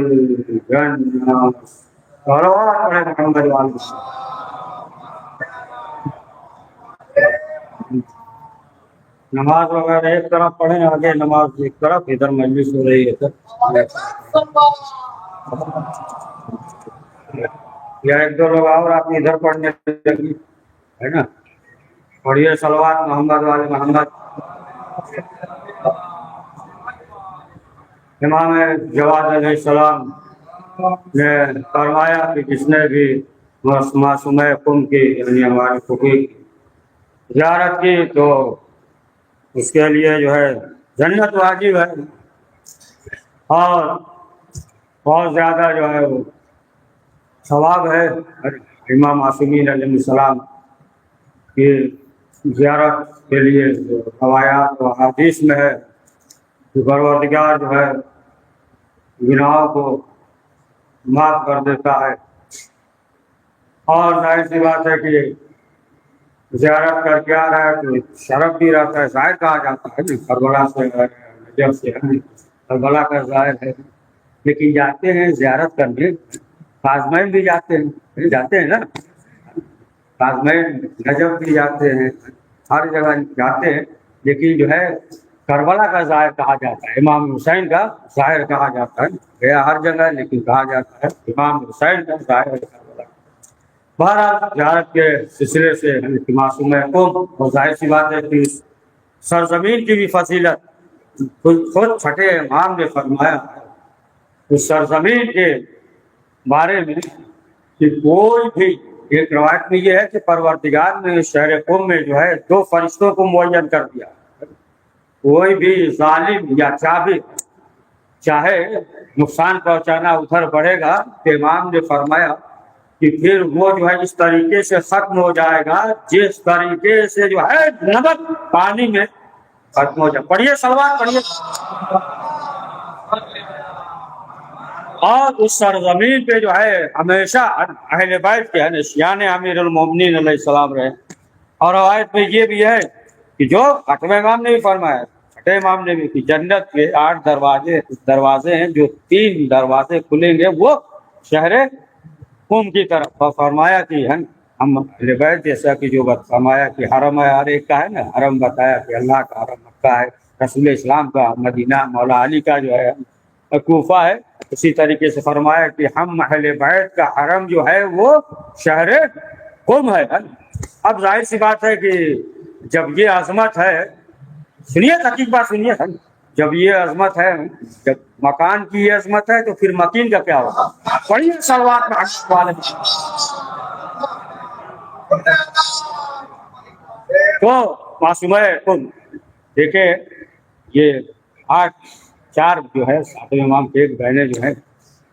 الجنة صلوات پڑھے محمد والے نماز وغیرہ ایک طرف پڑھیں آگے نماز ایک طرف ادھر مجلس ہو رہی ہے یا ایک دو لوگ اور آپ ادھر پڑھنے لگی ہے نا پڑھیے صلوات محمد والے محمد امام جواد علیہ السلام نے فرمایا کہ جس نے بھی معصومہ قم کی یعنی ہماری پھوپھی کی زیارت کی تو اس کے لیے جو ہے جنت واجب ہے اور بہت زیادہ جو ہے وہ ثواب ہے امام معصومین علیہ السلام کی زیارت کے لیے روایات و حدیث میں ہے کہ پروردگار جو ہے گناہوں کو معاف کر دیتا ہے اور ظاہر سی بات ہے کہ زیارت کر کے آ رہا ہے تو شرف بھی رہتا ہے ظاہر کہا جاتا ہے کربلا سے نجف سے کربلا کا ظاہر ہے لیکن جاتے ہیں زیارت کرنے کاظمین بھی جاتے ہیں نا کاظمین نجف بھی جاتے ہیں ہر جگہ جاتے ہیں لیکن جو ہے کربلا کا ظاہر کہا جاتا ہے امام حسین کا ظاہر کہا جاتا ہے گیا ہر جگہ لیکن کہا جاتا ہے امام حسین کا ظاہر کربلا بہرحال زیارت کے سلسلے سے معصوم قوم اور ظاہر سی بات ہے کہ سرزمین کی بھی فضیلت خود چھٹے امام نے فرمایا ہے اس سرزمین کے بارے میں کہ کوئی بھی ایک روایت میں یہ ہے کہ پروردگار نے شہر قم میں جو ہے 2 فرشتوں کو معین کر دیا کوئی بھی ظالم یا چاہے نقصان پہنچانا ادھر بڑھے گا کہ امام نے فرمایا کہ پھر وہ جو ہے اس طریقے سے ختم ہو جائے گا جس طریقے سے جو ہے نمک پانی میں ختم ہو جائے پڑھیے صلوات پڑھیے اور اس سرزمین پہ جو ہے ہمیشہ اہل بیت کے شیان امیر المومنین علیہ السلام رہے اور روایت میں یہ بھی ہے کہ جو 8ویں امام نے بھی فرمایا 6 امام نے بھی کہ جنت کے 8 دروازے ہیں جو 3 دروازے کھلیں گے وہ شہر قم کی طرف فرمایا کہ ہم اہل بیت جیسا کہ جو فرمایا کہ حرم ہر ایک کا ہے نا حرم بتایا کہ اللہ کا حرم مکہ ہے رسول اسلام کا مدینہ مولا علی کا جو ہے کوفہ ہے اسی طریقے سے فرمایا کہ ہم اہل بیت کا حرم جو ہے وہ شہر قم ہے اب ظاہر سی بات ہے کہ جب یہ عظمت ہے سنیے تحقیق بات سنیے جب یہ عظمت ہے جب مکان کی یہ عظمت ہے تو پھر مکین کا کیا ہوگا پڑھیے صلوات والے تو معصومہ قم دیکھیں یہ 4 جو ہے 7 امام کے ایک بہنیں جو ہے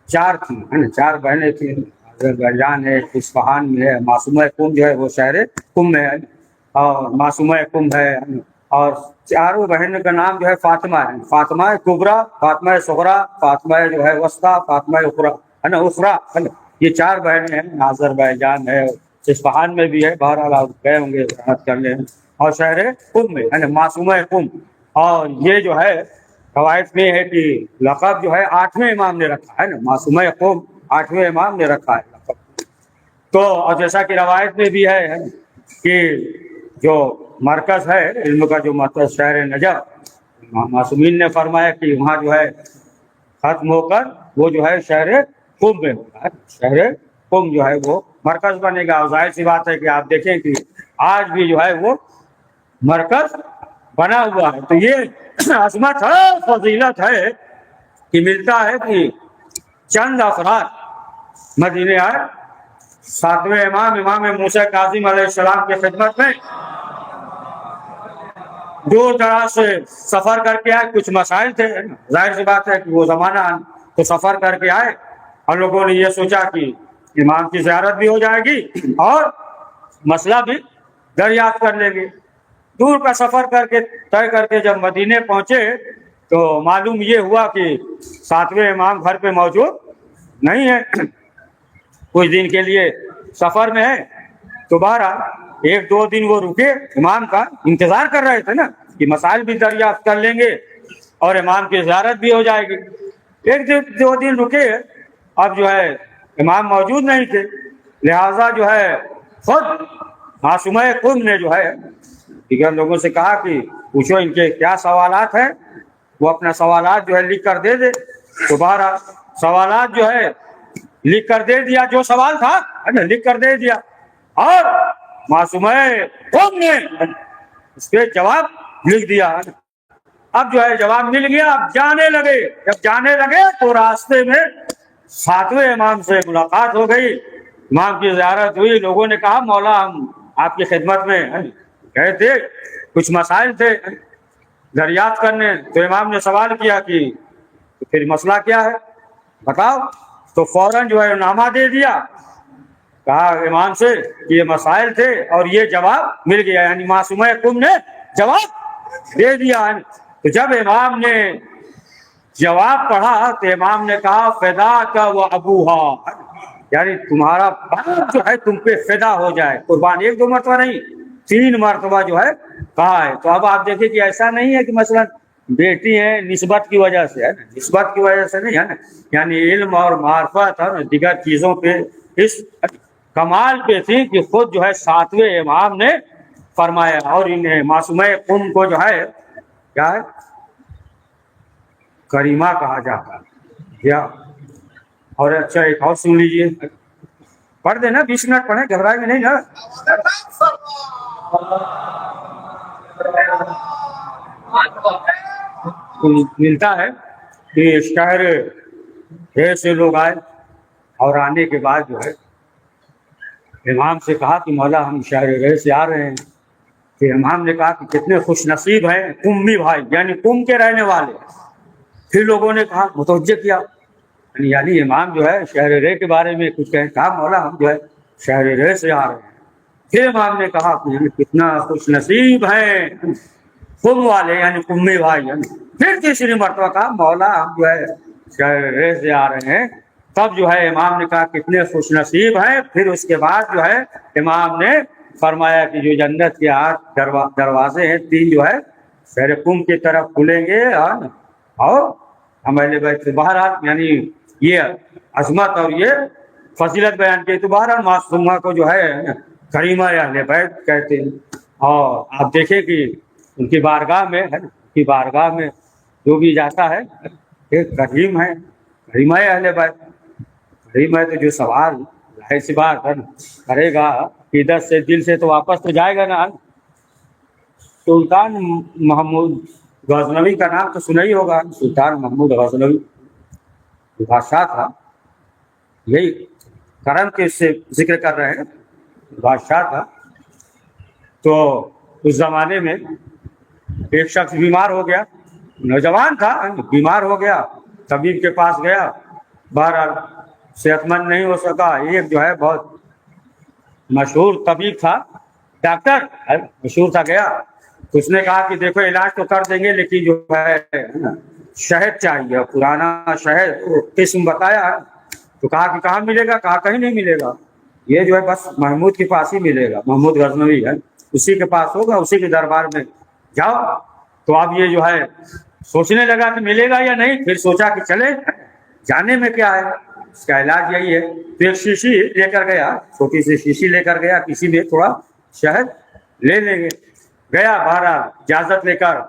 4 تھیں ہے نا 4 بہنیں تھیں آذربائیجان ہے اصفہان میں ہے معصومہ قم جو ہے وہ شہر قم میں ہے اور معصومہ قم ہے اور 4 بہنوں کا نام جو ہے فاطمہ ہے فاطمہ کبریٰ فاطمہ صغریٰ فاطمہ جو ہے وسطیٰ فاطمہ اخریٰ ہے نا اخریٰ ہے نا یہ 4 بہنیں ہیں آذربائیجان ہے اصفہان میں بھی ہے بہرحال آپ گئے ہوں گے زیارت کرنے اور شہر قم میں ہے نا معصومہ قم اور یہ جو ہے روایت میں ہے کہ لقب جو ہے 8ویں امام نے رکھا ہے نا معصومہ قم 8ویں امام نے رکھا ہے لقب تو اور جیسا کہ روایت میں بھی ہے کہ جو مرکز ہے علم کا جو مرکز شہر نجف معصومین نے فرمایا کہ وہاں جو ہے ختم ہو کر وہ جو ہے شہر قم میں ہوگا شہر قم جو ہے وہ مرکز بنے گا اور ظاہر سی بات ہے کہ آپ دیکھیں کہ آج بھی جو ہے وہ مرکز بنا ہوا ہے تو یہ عظمت ہے فضیلت ہے کہ ملتا ہے کہ چند افراد مدینے آئے 7ویں امام موسیٰ کاظم علیہ السلام کی خدمت میں دور دراز سے سفر کر کے آئے کچھ مسائل تھے ظاہر سی بات ہے کہ وہ زمانہ تو سفر کر کے آئے اور لوگوں نے یہ سوچا کہ امام کی زیارت بھی ہو جائے گی اور مسئلہ بھی دریافت کر لیں گے دور کا سفر کر کے طے کر کے جب مدینے پہنچے تو معلوم یہ ہوا کہ 7ویں امام گھر پہ موجود نہیں ہے کچھ دن کے لیے سفر میں ہے تو 1-2 دن وہ رکے امام کا انتظار کر رہے تھے نا کہ مسائل بھی دریافت کر لیں گے اور امام کی زیارت بھی ہو جائے گی ایک دو دن رکے، اب جو ہے امام موجود نہیں تھے، لہذا جو ہے خود معصومہ قم نے جو ہے دیگر لوگوں سے کہا کہ پوچھو ان کے کیا سوالات ہیں، وہ اپنا سوالات جو ہے لکھ کر دے دے۔ دوبارہ سوالات جو ہے لکھ کر دے دیا، جو سوال تھا لکھ کر دے دیا، اور معصومہ قم نے اس کے جواب لکھ دیا۔ اب جو ہے جواب مل گیا، اب جانے لگے۔ جب جانے لگے تو راستے میں 7ویں امام سے ملاقات ہو گئی، امام کی زیارت ہوئی۔ لوگوں نے کہا مولا ہم آپ کی خدمت میں گئے تھے، کچھ مسائل تھے دریافت کرنے۔ تو امام نے سوال کیا کہ پھر مسئلہ کیا ہے بتاؤ، تو فوراً جو ہے نامہ دے دیا، کہا امام سے کہ یہ مسائل تھے اور یہ جواب مل گیا، یعنی معصومہ قم نے جواب دے دیا۔ تو جب امام نے جواب پڑھا تو امام نے کہا فدا کا وہ ابوہا، یعنی تمہارا باپ جو ہے تم پہ فدا ہو جائے، قربان۔ 1 2 مرتبہ نہیں، 3 مرتبہ جو ہے کہا ہے۔ تو اب آپ دیکھیں کہ ایسا نہیں ہے کہ مثلا بیٹی ہے نسبت کی وجہ سے، ہے نا، نسبت کی وجہ سے نہیں، ہے نا، یعنی علم اور معرفت اور دیگر چیزوں پہ اس کمال پہ تھی کہ خود جو ہے 7ویں امام نے فرمایا۔ اور انہیں معصومہ قم کو جو ہے کیا ہے کریمہ کہا جاتا ہے کیا۔ اور اچھا ایک اور سن لیجئے، پڑھ دینا، 20 منٹ پڑھیں، گھبرائے میں نہیں نا۔ ملتا ہے کہ شہر ڈھیر سے لوگ آئے، اور آنے کے بعد جو ہے امام سے کہا کہ مولا ہم شہر رے سے آ رہے ہیں۔ کہ امام نے کہا کہ کتنے خوش نصیب ہیں قمی بھائی، یعنی قم کے رہنے والے۔ پھر لوگوں نے کہا، متوجہ کیا، یعنی امام جو ہے شہر رے کے بارے میں کچھ کہیں، کہا مولا ہم جو ہے شہر رے سے آ رہے ہیں۔ پھر امام نے کہا کہ کتنا خوش نصیب ہیں قم والے، یعنی قمی بھائی۔ پھر تیسری مرتبہ کہا مولا ہم جو ہے شہر رے سے آ رہے ہیں۔ تب جو ہے امام نے کہا کتنے خوش نصیب ہیں۔ پھر اس کے بعد جو ہے امام نے فرمایا کہ جو جنت کے 8 دروازے ہیں، 3 جو ہے شہر قم کی طرف کھلیں گے، اور ہم اہل بیت سے بہرحال، یعنی یہ عظمت اور یہ فضیلت بیان کی۔ تو بہرحال معصومہ کو جو ہے کریمہ اہل بیت کہتے ہیں۔ اور آپ دیکھیں کہ ان کی بارگاہ میں ہے، ان کی بارگاہ میں جو بھی جاتا ہے ایک کریم ہے، کریمہ اہل بیت۔ کریم ہے تو جو سوال ظاہر سی بات ہے کرے گا عقیدت سے، دل سے، تو واپس تو جائے گا نا۔ سلطان محمود غزنوی کا نام تو سنا ہی ہوگا، سلطان محمود غزنوی بادشاہ تھا، یہی کرم کے سے ذکر کر رہے ہیں، بادشاہ تھا۔ تو اس زمانے میں ایک شخص بیمار ہو گیا، نوجوان تھا، بیمار ہو گیا، طبیب کے پاس گیا، بہرحال صحت مند نہیں ہو سکا۔ ایک جو ہے بہت مشہور طبیب تھا، ڈاکٹر مشہور تھا، گیا تو اس نے کہا کہ دیکھو علاج تو کر دیں گے لیکن جو ہے شہد چاہیے، پرانا شہد قسم بتایا۔ تو کہا کہ کہاں ملے گا، کہا کہیں نہیں ملے گا، یہ جو ہے بس محمود کے پاس ہی ملے گا، محمود غزنوی ہے اسی کے پاس ہوگا، اسی کے دربار میں جاؤ۔ تو اب یہ جو ہے سوچنے لگا کہ ملے گا یا نہیں، پھر سوچا کہ چلے جانے میں کیا ہے، اس کا علاج یہی ہے۔ تو ایک شیشی لے کر گیا، چھوٹی سی شیشی لے کر گیا، کسی میں تھوڑا شہد لے لیں گے، گیا بہرحال اجازت لے کر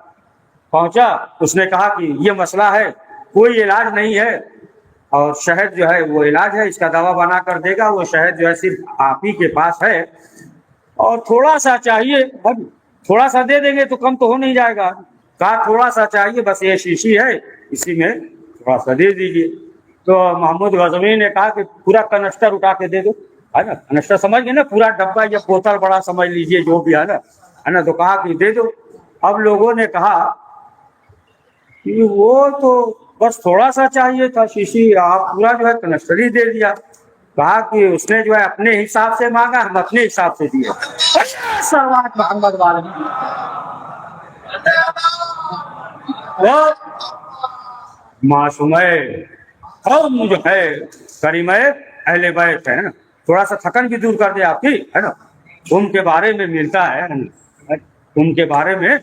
پہنچا۔ اس نے کہا کہ یہ مسئلہ ہے، کوئی علاج نہیں ہے، اور شہد جو ہے وہ علاج ہے، اس کا دوا بنا کر دے گا، وہ شہد جو ہے صرف آپ ہی کے پاس ہے، اور تھوڑا سا چاہیے، تھوڑا سا دے دیں گے تو کم تو ہو نہیں جائے گا۔ کہا تھوڑا سا چاہیے، بس یہ شیشی ہے اسی میں تھوڑا سا دے دیجیے۔ تو محمود غزنوی نے کہا کہ پورا کنسٹر اٹھا کے دے دو، ہے نا، کنسٹر سمجھ گئے نا، پورا ڈبہ یا بوتل بڑا سمجھ لیجیے جو بھی ہے نا، تو کہا کہ دے دو۔ اب لوگوں نے کہا کہ وہ تو بس تھوڑا سا چاہیے تھا شیشی، آپ پورا جو ہے کنسٹر ہی دے دیا۔ کہا کہ اس نے جو ہے اپنے حساب سے مانگا، ہم اپنے حساب سے دیے۔ سلوات محمد والے معصومہ قوم جو ہے کریمہ اہل بیت ہے نا، تھوڑا سا تھکن بھی دور کر دے آپ کی، ہے نا۔ ان کے بارے میں ملتا ہے، ان کے بارے میں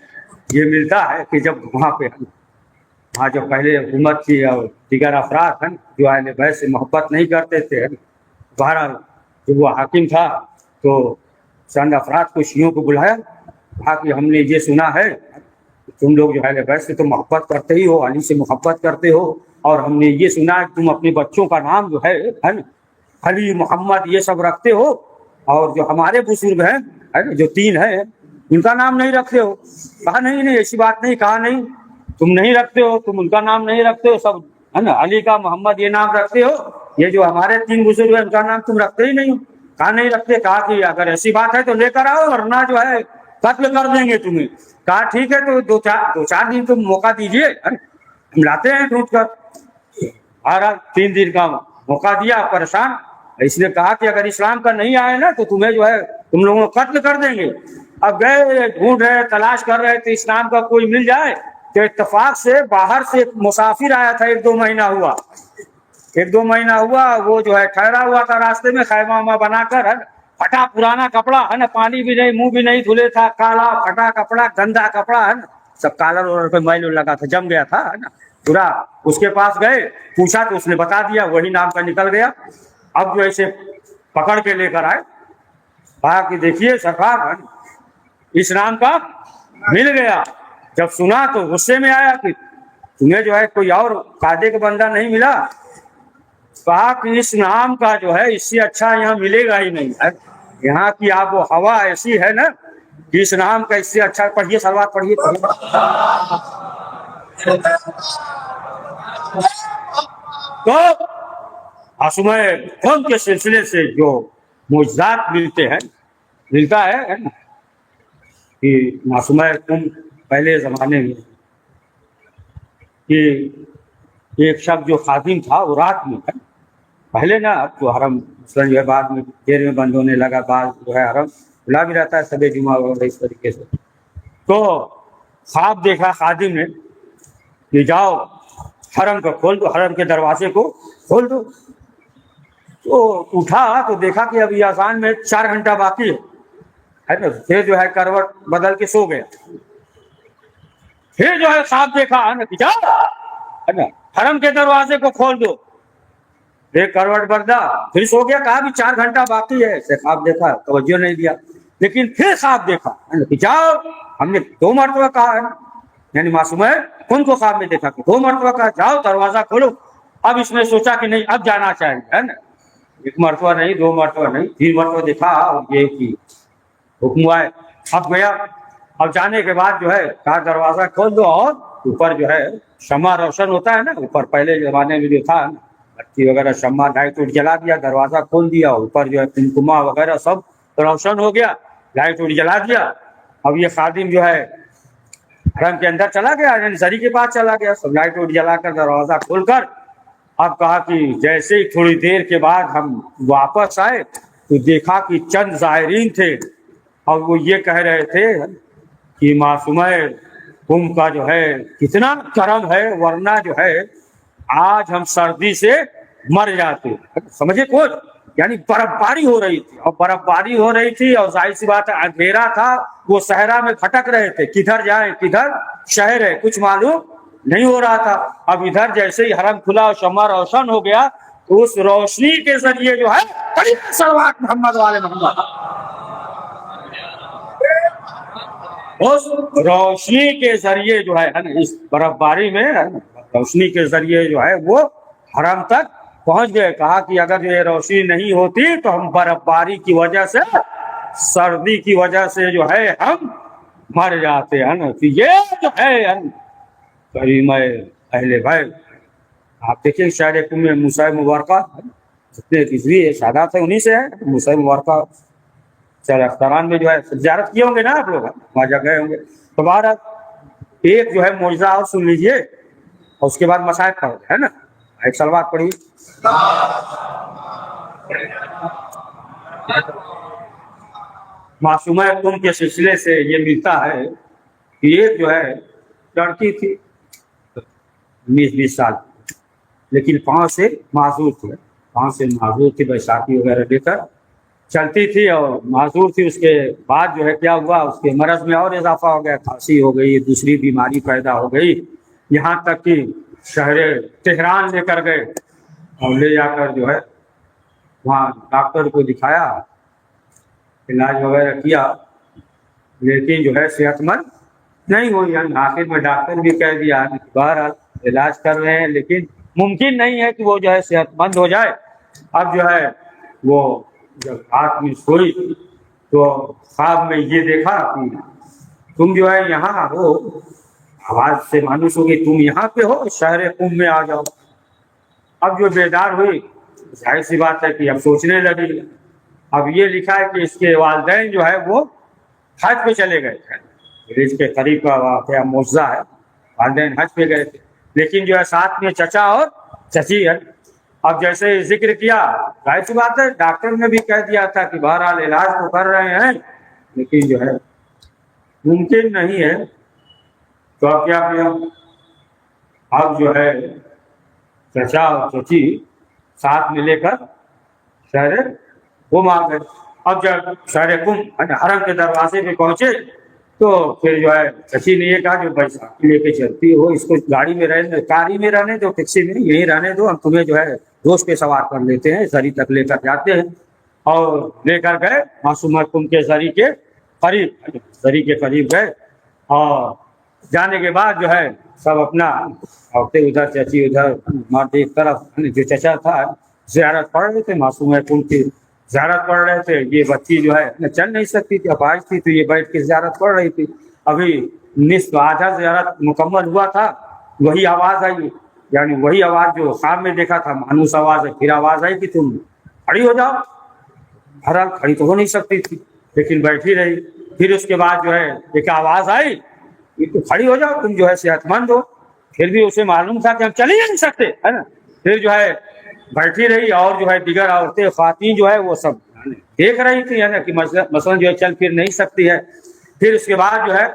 یہ ملتا ہے کہ جب وہاں پہ وہاں جو پہلے حکومت تھی اور دیگر افراد ہیں جو اہل بیت سے محبت نہیں کرتے تھے، بہرحال جب وہ حاکم تھا تو چند افراد کو شیعوں کو بلایا، کہا کہ ہم نے یہ سنا ہے تم لوگ جو اہل بیت سے تو محبت کرتے ہی ہو، علی سے محبت کرتے ہو، اور ہم نے یہ سنا ہے تم اپنے بچوں کا نام جو ہے نا علی محمد یہ سب رکھتے ہو، اور جو ہمارے بزرگ ہیں جو 3 ہیں ان کا نام نہیں رکھتے ہو۔ کہا نہیں نہیں ایسی بات نہیں، کہا نہیں تم نہیں رکھتے ہو، تم ان کا نام نہیں رکھتے ہو، سب ہے نا علی کا محمد یہ نام رکھتے ہو، یہ جو ہمارے 3 بزرگ ہیں ان کا نام تم رکھتے ہی نہیں ہو۔ کہا نہیں رکھتے، کہا کہ اگر ایسی بات ہے تو لے کر آؤ ورنہ جو ہے قتل کر دیں گے تمہیں۔ کہا ٹھیک ہے تو دو چار دن تم موقع دیجیے، ہم لاتے ہیں ڈھونڈ کر۔ 3 دن کا موقع دیا، پریشان اس نے کہا کہ اگر اسلام کا نہیں آئے نا تو تمہیں جو ہے تم لوگوں کو قتل کر دیں گے۔ اب گئے ڈھونڈ رہے تلاش کر رہے تو اسلام کا کوئی مل جائے، تو اتفاق سے باہر سے ایک مسافر آیا تھا، 1-2 مہینہ ہوا، 1-2 مہینہ ہوا، وہ جو ہے ٹھہرا ہوا تھا راستے میں خیمہ وامہ بنا کر، ہے نا پھٹا پرانا کپڑا ہے نا، پانی بھی نہیں منہ بھی نہیں دھلے تھا، کالا پھٹا کپڑا گندا کپڑا ہے نا، سب کالر اور پہ میل لگا تھا، جم گیا تھا ہے نا پورا۔ اس کے پاس گئے پوچھا تو اس نے بتا دیا، وہی نام کا نکل گیا۔ اب جو ایسے پکڑ کے لے کر آئے، کہا کہ دیکھیے سرکار اس نام کا مل گیا۔ جب سنا تو غصے میں آیا کہ تمہیں جو ہے کوئی اور قاعدے کا بندہ نہیں ملا؟ کہا کہ اس نام کا جو ہے اس سے اچھا یہاں ملے گا ہی نہیں، یہاں کی آب و ہوا ایسی ہے نا کہ اس نام کا اس سے اچھا۔ پڑھیے سلوات پڑھیے۔ تو معصومہ قوم کے سلسلے سے جو معجزات ملتا ہے نا کہ معصومہ قوم پہلے زمانے میں کہ ایک شخص جو خادم تھا وہ رات میں پہلے نا، اب تو حرم مثلاً جو ہے بعد میں دیر میں بند ہونے لگا، بعض جو ہے حرم کھلا بھی رہتا ہے سب جمعہ وغیرہ اس طریقے سے۔ تو خواب دیکھا خادم نے کہ جاؤ حرم کو کھول دو، حرم کے دروازے کو کھول دو۔ تو اٹھا تو دیکھا کہ ابھی اذان میں 4 گھنٹہ باقی ہے نا، پھر جو ہے کروٹ بدل کے سو گیا۔ پھر جو ہے خواب دیکھا ہے نا کہ جاؤ ہے نا حرم کے دروازے کو کھول دو، پھر کروٹ بدلا پھر سو گیا۔ کہا بھی 4 گھنٹہ باقی ہے، ایسے خواب دیکھا توجہ نہیں دیا، لیکن پھر خواب دیکھا ہے نا کہ جاؤ، ہم نے 2 مرتبہ کہا ہے، یعنی معصومہ ان کو خواب میں دیکھا کہ 2 مرتبہ کہا جاؤ دروازہ کھولو۔ اب اس نے سوچا کہ نہیں اب جانا چاہیے ہے نا، 1 مرتبہ نہیں 2 مرتبہ نہیں 3 مرتبہ دیکھا، یہ کہ حکم آئے، اب گیا۔ اب جانے کے بعد جو ہے کہا دروازہ کھول دو، اور اوپر جو ہے شمع روشن ہوتا ہے نا، اوپر پہلے زمانے میں جو تھا بتی وغیرہ شمع لائٹ وٹ جلا دیا، دروازہ کھول دیا، اوپر جو ہے کمکما وغیرہ سب روشن ہو گیا، لائٹ وٹ جلا دیا۔ اب یہ خادم جو ہے حرم کے اندر چلا گیا، یعنی زری کے پاس چلا گیا، سب لائٹ وٹ جلا کر دروازہ کھول کر۔ اب کہا کہ جیسے ہی تھوڑی دیر کے بعد ہم واپس آئے تو دیکھا کہ چند زائرین تھے، اور وہ یہ کہہ رہے تھے کہ معصومہ قوم کا جو ہے کتنا کرم ہے، ورنہ جو ہے آج ہم سردی سے مر جاتے۔ سمجھے کچھ؟ یعنی برف باری ہو رہی تھی، اور برف باری ہو رہی تھی، اور ظاہر سی بات ہے اندھیرا تھا، وہ صحرا میں بھٹک رہے تھے، کدھر جائیں کدھر شہر ہے کچھ معلوم نہیں ہو رہا تھا۔ اب ادھر جیسے ہی حرم کھلا اور شمع روشن ہو گیا تو اس روشنی کے ذریعے جو ہے بڑی صلوات محمد والے محمد، اس روشنی کے ذریعے جو ہے اس برف باری میں روشنی کے ذریعے جو ہے وہ حرم تک پہنچ گئے۔ کہا کہ اگر یہ روشنی نہیں ہوتی تو ہم برف باری کی وجہ سے، سردی کی وجہ سے جو ہے ہم مر جاتے ہیں نا۔ یہ جو ہے کریم اہل بیت، آپ دیکھیں شاعر قوم موسیٰ مبارکہ جتنے ہجری شہادات ہیں انہی سے ہے۔ موسیٰ مبارکہ شہر اختران میں جو ہے زیارت کیے ہوں گے نا آپ لوگ، وہاں جا گئے ہوں گے۔ تو بہرحال ایک جو ہے معجزہ اور سن لیجئے، اور اس کے بعد مصائب پڑھو ہے نا، ایک صلوات پڑھی۔ معصومہ قوم کے سلسلے سے یہ ملتا ہے کہ ایک جو ہے لڑکی تھی 19-20 سال، لیکن پاؤں سے معذور تھی، بیساکھی وغیرہ لے کر چلتی تھی اور معذور تھی۔ اس کے بعد جو ہے کیا ہوا، اس کے مرض میں اور اضافہ ہو گیا، کھانسی ہو گئی، دوسری بیماری پیدا ہو گئی، یہاں تک کہ شہر تہران لے کر گئے اور لے جا کر جو ہے وہاں ڈاکٹر کو دکھایا، علاج وغیرہ کیا، لیکن جو ہے صحت مند نہیں ہوئی۔ آخر میں ڈاکٹر بھی کہہ دیا بہرحال علاج کر رہے ہیں لیکن ممکن نہیں ہے کہ وہ جو ہے صحت مند ہو جائے۔ اب جو ہے وہ جب رات میں سوئی تو خواب میں یہ دیکھا کہ تم جو ہے یہاں ہو، آواز سے مانوس ہوگی تم یہاں پہ ہو، شہر قم میں آ جاؤ۔ اب جو بیدار ہوئی، ظاہر سی بات ہے کہ اب سوچنے لگی۔ اب یہ لکھا ہے کہ اس کے والدین جو ہے وہ حج پہ چلے گئے تھے، اس کے قریب کا واقعہ معجزہ ہے، والدین حج پہ گئے تھے لیکن جو ہے ساتھ میں چچا اور چچی ہے۔ اب جیسے ذکر کیا، ظاہر سی بات ہے ڈاکٹر نے بھی کہہ دیا تھا کہ بہرحال علاج تو کر رہے ہیں لیکن جو ہے ممکن نہیں ہے۔ تو اب کیا کیا؟ اب جو ہے چچا اور چچی ساتھ میں لے کر شہر قم آ گئے۔ اب جب شہر قم حرم کے دروازے پہ پہنچے تو پھر جو ہے چچی نے یہ کہا جو بھائی صاحب لے کے چلتی ہو اس کو گاڑی میں رہنے، گاڑی میں رہنے دو، ٹیکسی میں یہیں رہنے دو، ہم تمہیں جو ہے روز پہ سوار کر لیتے ہیں، زری تک لے کر جاتے ہیں۔ اور لے کر گئے معصومہ قم کے زری کے قریب، زری کے قریب گئے اور جانے کے بعد جو ہے سب اپنا عورتیں ادھر، چچی ادھر، مرد ایک طرف، جو چچا تھا زیارت پڑھ رہے تھے، معصومہ قم کی زیارت پڑھ رہے تھے۔ یہ بچی جو ہے چل نہیں سکتی تھی، اپاہج تھی، تو یہ بیٹھ کے زیارت پڑھ رہی تھی۔ ابھی نصف آدھا زیارت مکمل ہوا تھا، وہی آواز آئی، یعنی وہی آواز جو خواب میں دیکھا تھا، مانوس آواز ہے۔ پھر آواز آئی کہ تم کھڑی ہو جاؤ۔ بہرحال کھڑی تو ہو نہیں سکتی تھی لیکن بیٹھی رہی۔ پھر اس کے بعد جو ہے ایک آواز آئی کہ تم کھڑی ہو جاؤ، تم جو ہے صحت مند ہو۔ پھر بھی اسے معلوم تھا کہ ہم چل ہی نہیں سکتے، ہے نا۔ پھر جو ہے بیٹھی رہی اور جو ہے دیگر عورتیں، خواتین جو ہے وہ سب دیکھ رہی تھی، ہے نا، کہ مثلاً جو ہے چل پھر نہیں سکتی ہے۔ پھر اس کے بعد جو ہے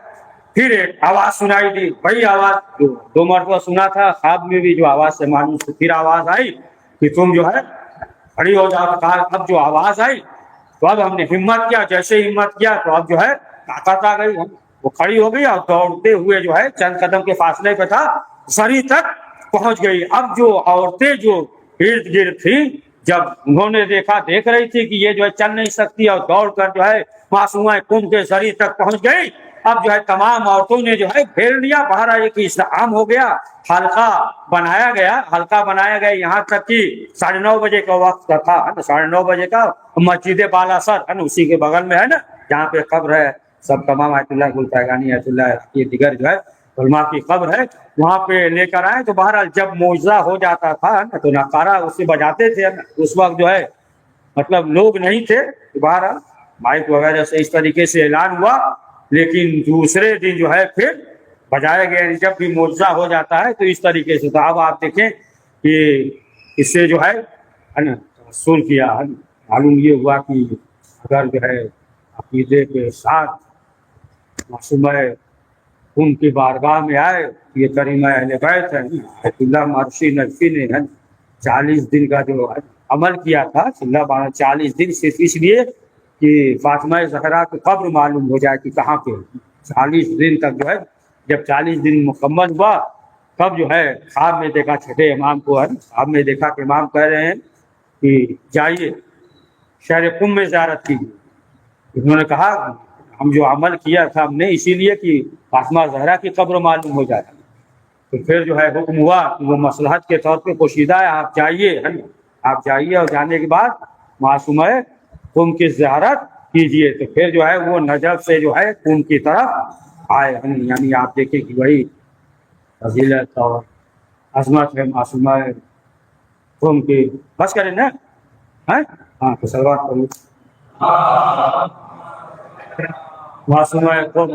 پھر ایک آواز سنائی دی، وہی آواز جو 2 مرتبہ سنا تھا خواب میں بھی، جو آواز سے معلوم سے پھر آواز آئی کہ تم جو ہے کھڑی ہو جاؤ۔ اب جو آواز آئی تو اب ہم نے ہمت کیا، جیسے ہمت کیا تو اب جو ہے طاقت آ گئی، وہ کھڑی ہو گئی اور دوڑتے ہوئے جو ہے چند قدم کے فاصلے پہ تھا، زری تک پہنچ گئی۔ اب جو عورتیں جو ارد گرد تھیں، جب انہوں نے دیکھ رہی تھی کہ یہ جو ہے چل نہیں سکتی اور دوڑ کر جو ہے معصومہ قم کے زری تک پہنچ گئی، اب جو ہے تمام عورتوں نے جو ہے پھیر لیا، بہرحال ایک استعام ہو گیا، حلقہ بنایا گیا یہاں تک کہ 9:30 بجے کا وقت تھا، 9:30 بجے کا۔ مسجد بالا سر ہے نا، اسی کے بغل میں ہے نا، جہاں پہ قبر ہے سب تمام آیت اللہ گل پیغانی، آیت اللہ یہ دیگر جو ہے علماء کی قبر ہے، وہاں پہ لے کر آئے۔ تو بہرحال جب معجزہ ہو جاتا تھا نا تو نقارہ اس سے بجاتے تھے، اس وقت جو ہے مطلب لوگ نہیں تھے، بہرحال مائک وغیرہ سے اس طریقے سے اعلان ہوا، لیکن دوسرے دن جو ہے پھر بجایا گیا۔ جب بھی معجزہ ہو جاتا ہے تو اس طریقے سے۔ تو اب آپ دیکھیں کہ اس سے جو ہے نا توسل کیا، معلوم یہ ہوا کہ اگر جو ہے عقیدے کے ساتھ معصومہ قم کی بارگاہ میں آئے، یہ کریمہ اہل بیت ہے، آیت اللہ مرشی نجفی نے 40 دن کا جو عمل کیا تھا، 40 دن صرف اس لیے کہ فاطمہ زہرا کی قبر معلوم ہو جائے کہ کہاں پہ۔ 40 دن تک جو ہے، جب 40 دن مکمل ہوا تب جو ہے خواب میں دیکھا، چھٹے امام کو ہے، خواب میں دیکھا کہ امام کہہ رہے ہیں کہ جائیے شہر قم میں زیارت کیجیے۔ انہوں نے کہا ہم جو عمل کیا تھا ہم نے اسی لیے کہ فاطمہ زہرا کی قبر معلوم ہو جائے۔ تو پھر جو ہے حکم ہوا کہ وہ مصلحت کے طور پہ پوشیدہ ہے، آپ جائیے، ہے نا، آپ جائیے اور جانے کے بعد معصومہ قم کی زیارت کیجیے۔ تو پھر جو ہے وہ نجف سے جو ہے قم کی طرف آئے، یعنی آپ دیکھیں کہ وہی فضیلت اور عظمت ہے معصومہ قم کی۔ بس کریں نا، ہاں تو سلوات کرو۔ معصومہ قم،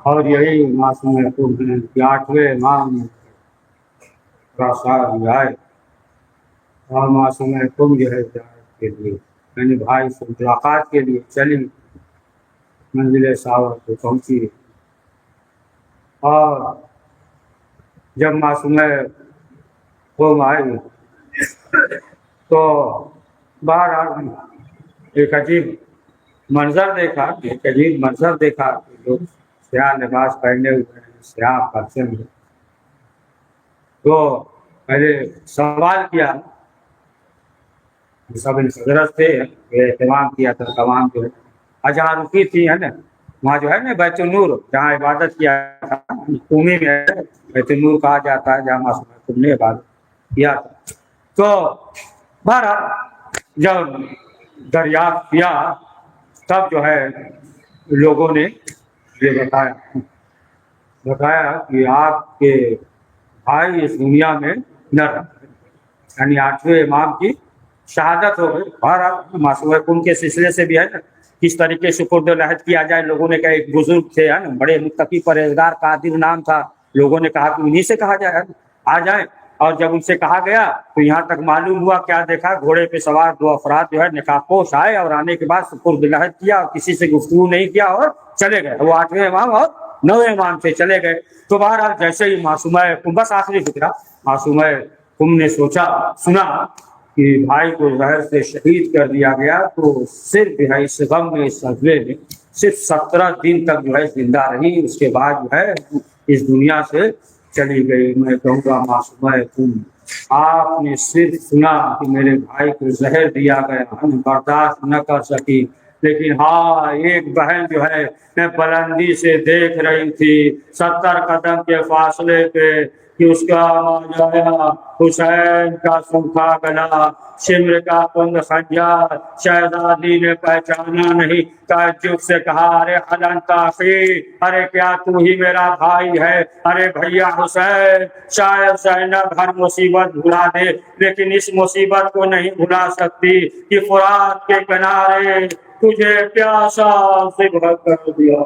اور یہی معصومہ قم کے 8ویں امام صاحب آئے اور معصومہ قم جو ہے زیارت کے لیے، یعنی بھائی سے ملاقات کے لیے چلی، منزل ساور کو پہنچی۔ اور جب معصومہ قم آئی تو بہرحال ایک عجیب منظر دیکھا، لوگ سیاہ لباس پہنے ہوئے ہیں، سیاہ پرچم ہے، تو پہلے سوال کیا، سب حضرت تھے، اہتمام کیا تھا، تمام جو ہے جہاں رکی تھی ہے نا، وہاں جو ہے نا بیت النور جہاں عبادت کیا تھا، قومی میں بیت النور کہا جاتا ہے جہاں معصوم نے عبادت کیا تھا. تو بہرحال جب دریافت کیا تب جو ہے لوگوں نے یہ بتایا کہ آپ کے بھائی اس دنیا میں نہ رہے، یعنی 8ویں امام کی شہادت ہو گئی. بہرحال معصوم کن کے سلسلے سے بھی ہے نا کس طریقے سے خرد و لحد کیا جائے. لوگوں نے کہا ایک بزرگ تھے ہے نا، بڑے متقی پرہیزگار قادر نام تھا، لوگوں نے کہا کہ انہیں سے کہا جائے آ جائیں. اور جب ان سے کہا گیا تو یہاں تک معلوم ہوا، کیا دیکھا، گھوڑے پہ سوار 2 افراد جو ہے نقاب پوش آئے اور آنے کے بعد خرد لحد کیا اور کسی سے گفتگو نہیں کیا اور چلے گئے. وہ 8ویں امام اور 9ویں امام سے چلے گئے. تو بہرحال جیسے ہی معصومہ بس آخری فکرہ، معصومہ نے سنا کہ بھائی کو زہر سے شہید کر دیا گیا، تو صرف جو ہے اس غم میں، اس صدمے میں صرف 17 دن تک جو ہے زندہ رہی. اس کے بعد جو ہے اس دنیا سے چلی گئی. میں کہوں گا معصومہ آپ نے صرف سنا کہ میرے بھائی کو زہر دیا گیا، برداشت نہ کر سکی، لیکن ہاں ایک بہن جو ہے بلندی سے دیکھ رہی تھی 70 قدم کے فاصلے پہ کہ اس کا ماجایا حسین کا سوکھا گلا، شمر کا کند خنجر. شہزادی نے پہچانا نہیں، تعجب سے کہا ارے حلن تاخیر، ارے کیا تو ہی میرا بھائی ہے؟ ارے بھیا حسین، شاید زینب ہر مصیبت بھلا دے لیکن اس مصیبت کو نہیں بھلا سکتی کہ فرات کے کنارے تجھے پیاسا ذبح کر دیا.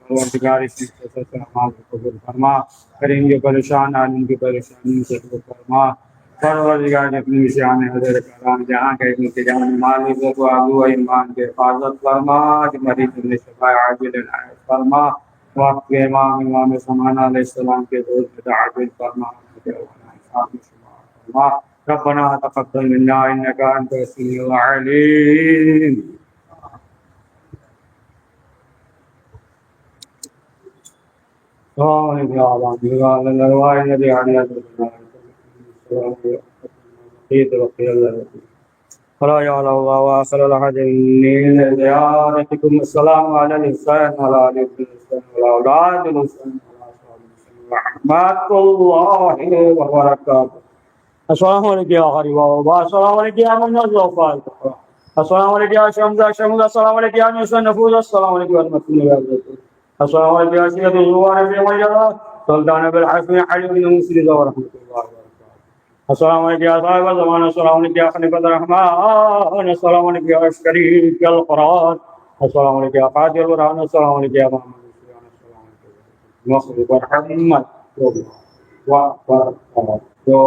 پروردگار اس سے قبول فرما، کریں گے پریشان عالم کی پریشانی سے دور فرما. پروردگار نے اپنی شان حضرت کلام جہاں کے ان جان مال عزت و آبرو و ایمان کی حفاظت فرما. مریض میں شفا عاجل عنایت فرما. وقت امام سمانا علیہ السلام کے دوست عاجل فرما. ربنا تقبل منا انك انت السميع العليم. السلام على الإنسان وعلى آل الإنسان وأولاد الإنسان ورحمة الله وبركاته. السلام علیکم یا غریب بابا، السلام علیکم یا من الزوفال، السلام علیکم یا شمزہ شمزہ، السلام علیکم یا نسل نفوذ، السلام علیکم یا رحمۃ. السلام علیکم یا سید الزوار فی مجرہ سلطان بالحسن حلی بن مسلم ورحمۃ اللہ وبرکاتہ. السلام علیکم یا صاحب الزمان، السلام علیکم یا خلیفۃ الرحمن، السلام علیکم یا شریف القرآن، السلام علیکم یا قاضی القرآن، السلام علیکم یا محمد رحمت. تو